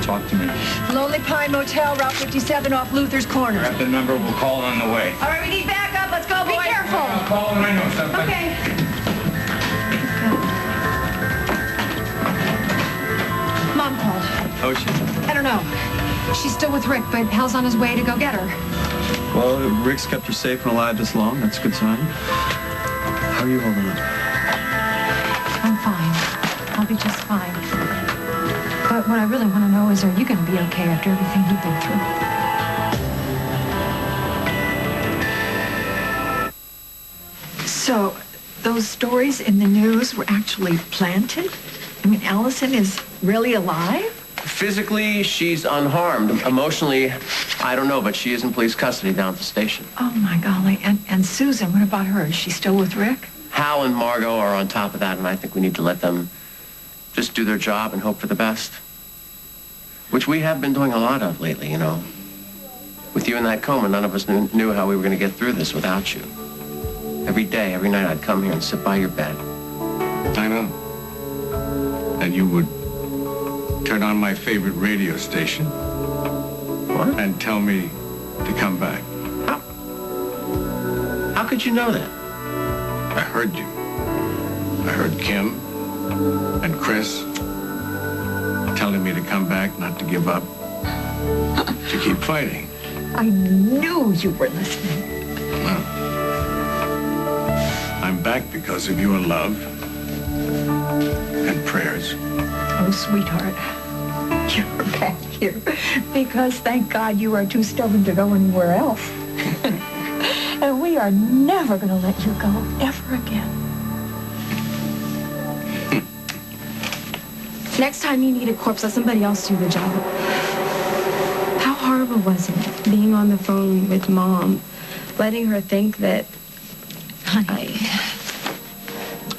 Talk to me. Lonely Pine Motel, Route 57 off Luther's Corner. Grab the number, we'll call on the way. All right, we need backup. Let's go, boys. Be careful. I'll call when I know something. Okay. Mom called. Oh, she? I don't know. She's still with Rick, but Hal's on his way to go get her. Well, Rick's kept her safe and alive this long. That's a good sign. How are you holding up? I'm fine. I'll be just fine. But what I really want to know is, are you going to be okay after everything you've been through? So, those stories in the news were actually planted? I mean, Allison is really alive? Physically, she's unharmed. Emotionally, I don't know, but she is in police custody down at the station. Oh, my golly. And Susan, what about her? Is she still with Rick? Hal and Margo are on top of that, and I think we need to let them just do their job and hope for the best. Which we have been doing a lot of lately, you know. With you in that coma, none of us knew how we were going to get through this without you. Every day, every night, I'd come here and sit by your bed. I know. And you would turn on my favorite radio station. What? And tell me to come back. How could you know that? I heard you. I heard Kim and Chris telling me to come back, not to give up, to keep fighting. I knew you were listening. Well, I'm back because of your love and prayers. Oh, sweetheart, you're back here because, thank God, you are too stubborn to go anywhere else. And we are never going to let you go, ever again. Next time you need a corpse, let somebody else do the job. How horrible was it, being on the phone with Mom, letting her think that... Honey,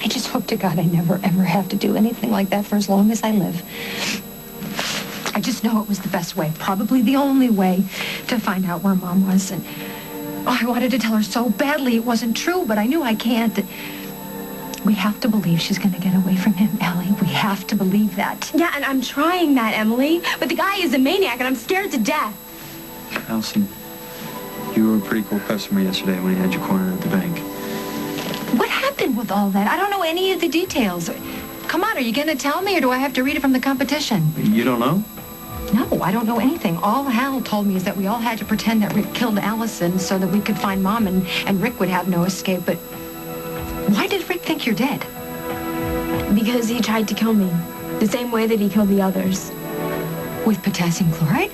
I just hope to God I never, ever have to do anything like that for as long as I live. I just know it was the best way, probably the only way to find out where Mom was. And I wanted to tell her so badly it wasn't true, but I knew I can't. We have to believe she's going to get away from him, Ellie. We have to believe that. Yeah, and I'm trying that, Emily. But the guy is a maniac, and I'm scared to death. Allison, you were a pretty cool customer yesterday when you had your corner at the bank. What happened with all that? I don't know any of the details. Come on, are you going to tell me, or do I have to read it from the competition? You don't know? No, I don't know anything. All Hal told me is that we all had to pretend that Rick killed Allison so that we could find Mom and Rick would have no escape. But why did Rick think you're dead? Because he tried to kill me. The same way that he killed the others. With potassium chloride?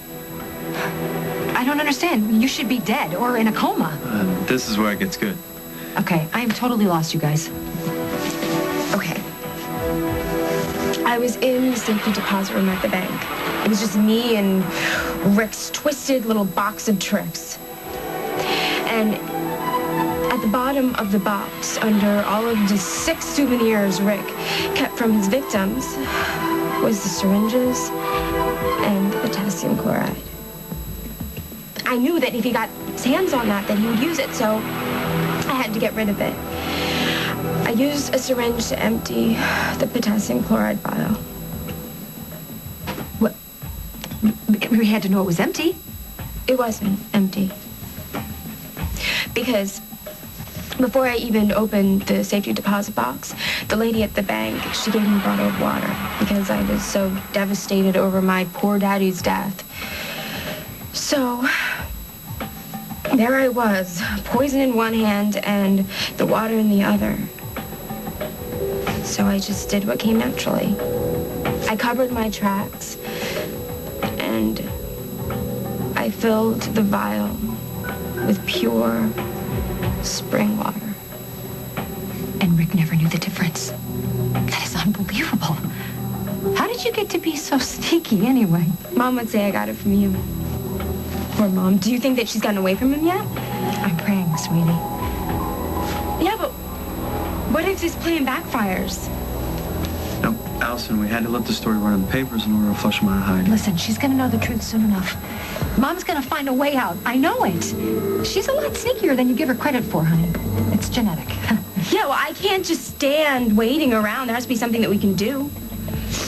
I don't understand. You should be dead or in a coma. This is where it gets good. Okay, I am totally lost, you guys. Okay. I was in the safety deposit room at the bank. It was just me and Rick's twisted little box of tricks. And at the bottom of the box, under all of the 6 souvenirs Rick kept from his victims, was the syringes and the potassium chloride. I knew that if he got his hands on that he would use it, so I had to get rid of it. I used a syringe to empty the potassium chloride vial. What? We had to know it was empty. It wasn't empty. Because before I even opened the safety deposit box, the lady at the bank, she gave me a bottle of water because I was so devastated over my poor daddy's death. So there I was, poison in one hand and the water in the other. So I just did what came naturally. I covered my tracks and I filled the vial with pure spring water. And Rick never knew the difference. That is unbelievable. How did you get to be so sneaky anyway? Mom would say I got it from you. Poor Mom. Do you think that she's gotten away from him yet? I'm praying, sweetie. Yeah, but what if this plan backfires? No, Allison, we had to let the story run in the papers in order to flush them out of hiding. Listen, she's going to know the truth soon enough. Mom's going to find a way out. I know it. She's a lot sneakier than you give her credit for, honey. It's genetic. Yeah, well, I can't just stand waiting around. There has to be something that we can do.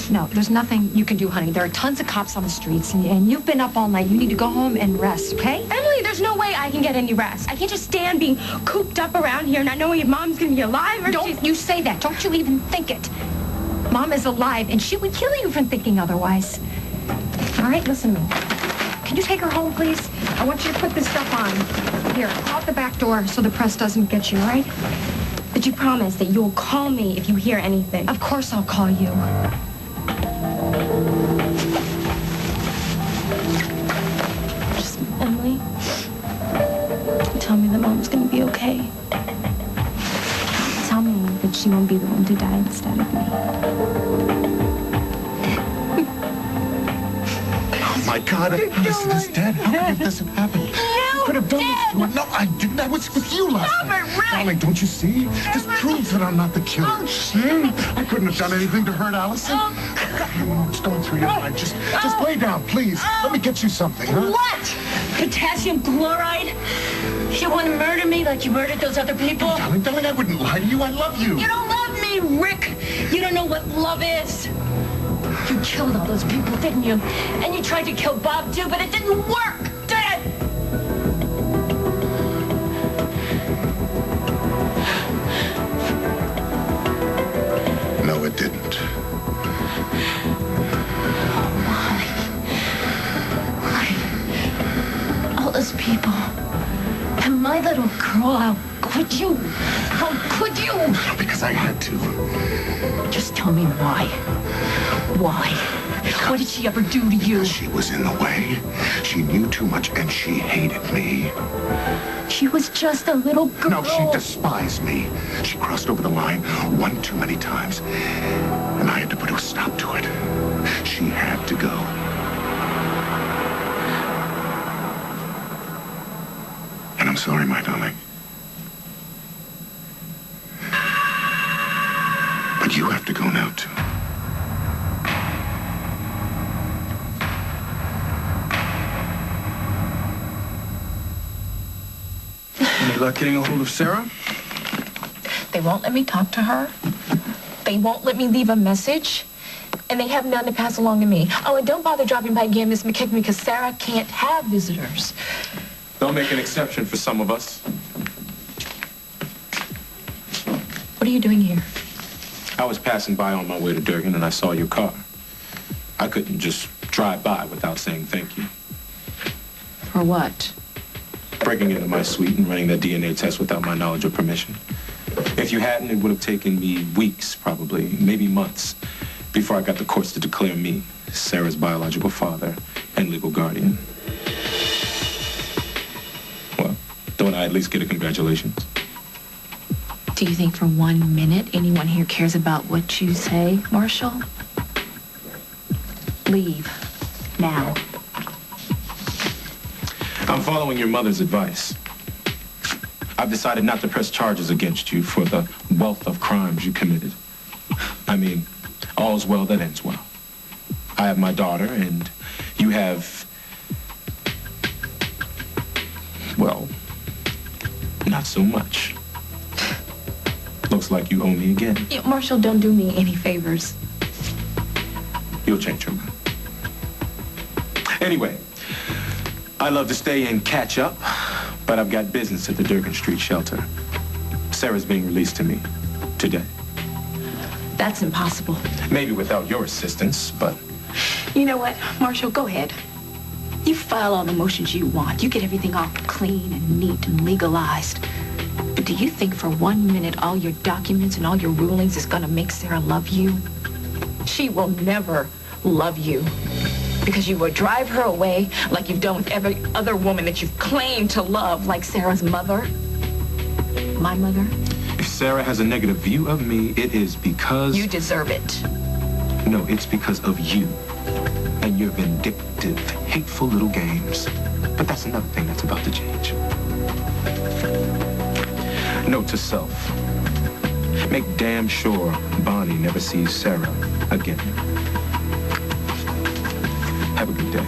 No, there's nothing you can do, honey. There are tons of cops on the streets, and you've been up all night. You need to go home and rest, okay? Emily, there's no way I can get any rest. I can't just stand being cooped up around here not knowing if Mom's gonna be alive or Don't you say that. Don't you even think it. Mom is alive, and she would kill you for thinking otherwise. All right, listen to me. Can you take her home, please? I want you to put this stuff on. Here, out the back door so the press doesn't get you, all right? But you promise that you'll call me if you hear anything. Of course I'll call you. Just, Emily, tell me that Mom's gonna be okay. Tell me that she won't be the one to die instead of me. Oh my God, Allison is dead. How could this have happened? You could have done this to her. No, I didn't. I was with you last night. Darling, don't you see? This proves that I'm not the killer. I couldn't have done anything to hurt Allison. What's going through your mind? Just lay down, please. Let me get you something, huh? What? Potassium chloride? You want to murder me like you murdered those other people? Darling, I wouldn't lie to you. I love you. You don't love me, Rick. You don't know what love is. You killed all those people, didn't you? And you tried to kill Bob, too, but it didn't work, did it? No, it didn't. Why? All those people. And my little girl, how could you? How could you? Because I had to. Just tell me why. Why? What did she ever do to you? She was in the way. She knew too much, and she hated me. She was just a little girl. No, she despised me. She crossed over the line one too many times, and I had to put a stop to it. She had to go. And I'm sorry, my darling. But you have to go now, too. Any luck getting a hold of Sarah? They won't let me talk to her. They won't let me leave a message. And they have none to pass along to me. Oh, and don't bother dropping by again, Miss McKicken, because Sarah can't have visitors. They'll make an exception for some of us. What are you doing here? I was passing by on my way to Durgan, and I saw your car. I couldn't just drive by without saying thank you. For what? Breaking into my suite and running that DNA test without my knowledge or permission. If you hadn't, it would have taken me weeks, probably, maybe months, before I got the courts to declare me Sarah's biological father and legal guardian. Well, don't I at least get a congratulations? Do you think for 1 minute anyone here cares about what you say, Marshall? Leave. Now. I'm following your mother's advice. I've decided not to press charges against you for the wealth of crimes you committed. I mean, all's well that ends well. I have my daughter, and you have, well, not so much. Looks like you owe me again. Yeah, Marshall, don't do me any favors. You'll change your mind. Anyway, I love to stay and catch up, but I've got business at the Durgan Street shelter. Sarah's being released to me today. That's impossible. Maybe without your assistance, but... You know what, Marshall, go ahead. You file all the motions you want. You get everything all clean and neat and legalized. But do you think for 1 minute all your documents and all your rulings is gonna make Sarah love you? She will never love you. Because you will drive her away like you've done with every other woman that you've claimed to love, like Sarah's mother. My mother. If Sarah has a negative view of me, it is because... You deserve it. No, it's because of you and your vindictive, hateful little games. But that's another thing that's about to change. Note to self. Make damn sure Bonnie never sees Sarah again. Have a good day.